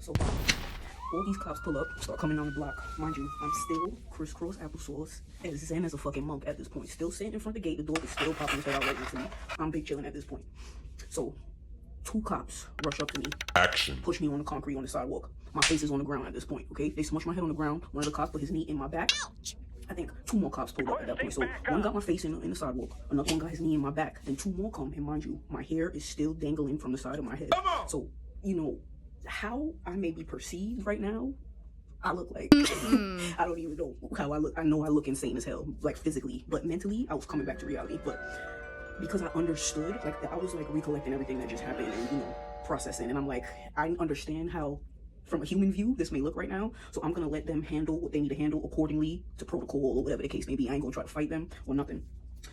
So all these cops pull up, start coming on the block. Mind you, I'm still crisscross applesauce, as zen as a fucking monk at this point. Still sitting in front of the gate, the door is still popping his head out right next to me. I'm big chilling at this point. So 2 cops rush up to me, Action. push me on the concrete on the sidewalk. My face is on the ground at this point, okay? They smush my head on the ground. One of the cops put his knee in my back. I think 2 more cops pulled up at that point. So one got my face in the sidewalk, another one got his knee in my back, then 2 more come, and mind you, my hair is still dangling from the side of my head. So, you know, how I may be perceived right now, I look like, I don't even know how I look. I know I look insane as hell, like physically, but mentally, I was coming back to reality. But because I understood, like, I was like recollecting everything that just happened and, you know, processing. And I'm like, I understand how, from a human view, this may look right now. So I'm going to let them handle what they need to handle accordingly to protocol or whatever the case may be. I ain't going to try to fight them or nothing.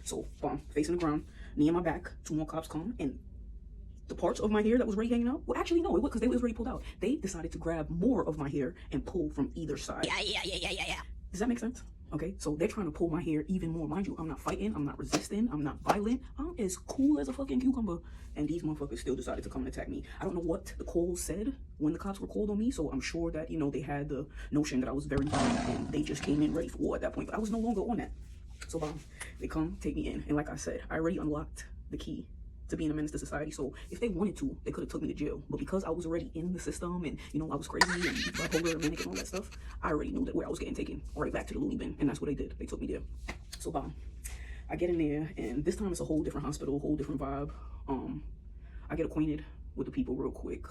So, bomb, facing the ground, knee on my back, 2 more cops come, and the parts of my hair that was already hanging out, well, actually, no, it was because they was already pulled out. They decided to grab more of my hair and pull from either side. Yeah. Does that make sense? Okay, so they're trying to pull my hair even more. Mind you, I'm not fighting, I'm not resisting, I'm not violent. I'm as cool as a fucking cucumber. And these motherfuckers still decided to come and attack me. I don't know what the calls said when the cops were called on me, so I'm sure that, you know, they had the notion that I was very violent and they just came in ready for war at that point. But I was no longer on that. So they come, take me in. And like I said, I already unlocked the key to being a menace to society. So if they wanted to, they could have took me to jail. But because I was already in the system and, you know, I was crazy and bipolar and manic and all that stuff, I already knew that where I was getting taken right back to the loony bin. And that's what they did. They took me there. So I get in there, and this time it's a whole different hospital, whole different vibe. I get acquainted with the people real quick.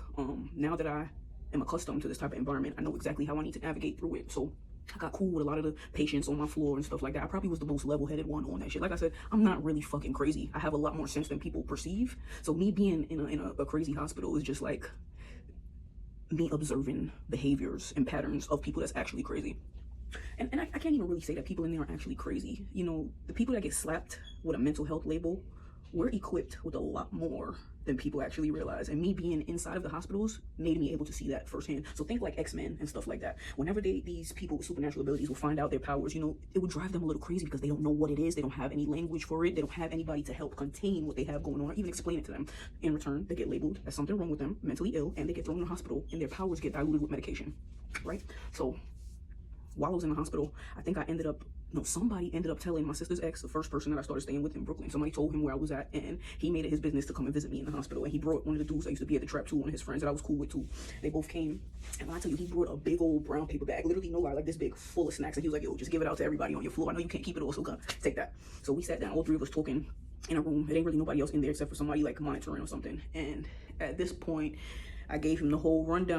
Now that I am accustomed to this type of environment, I know exactly how I need to navigate through it. So I got cool with a lot of the patients on my floor and stuff like that. I probably was the most level-headed one on that shit. Like I said, I'm not really fucking crazy. I have a lot more sense than people perceive. So me being in a crazy hospital is just like me observing behaviors and patterns of people that's actually crazy. And I can't even really say that people in there are actually crazy. You know, the people that get slapped with a mental health label, we're equipped with a lot more than people actually realize. And me being inside of the hospitals made me able to see that firsthand. So think like X-Men and stuff like that. Whenever these people with supernatural abilities will find out their powers, you know, it would drive them a little crazy because they don't know what it is. They don't have any language for it. They don't have anybody to help contain what they have going on or even explain it to them. In return, they get labeled as something wrong with them, mentally ill, and they get thrown in the hospital and their powers get diluted with medication, right? So while I was in the hospital, I think somebody ended up telling my sister's ex, the first person that I started staying with in Brooklyn. Somebody told him where I was at, and he made it his business to come and visit me in the hospital. And he brought one of the dudes I used to be at the trap too, one of his friends that I was cool with too. They both came, and when I tell you, he brought a big old brown paper bag, literally no lie, like this big, full of snacks. And he was like, yo, just give it out to everybody on your floor. I know you can't keep it all, so take that. So we sat down, all 3 of us talking in a room. It ain't really nobody else in there except for somebody like monitoring or something. And at this point, I gave him the whole rundown.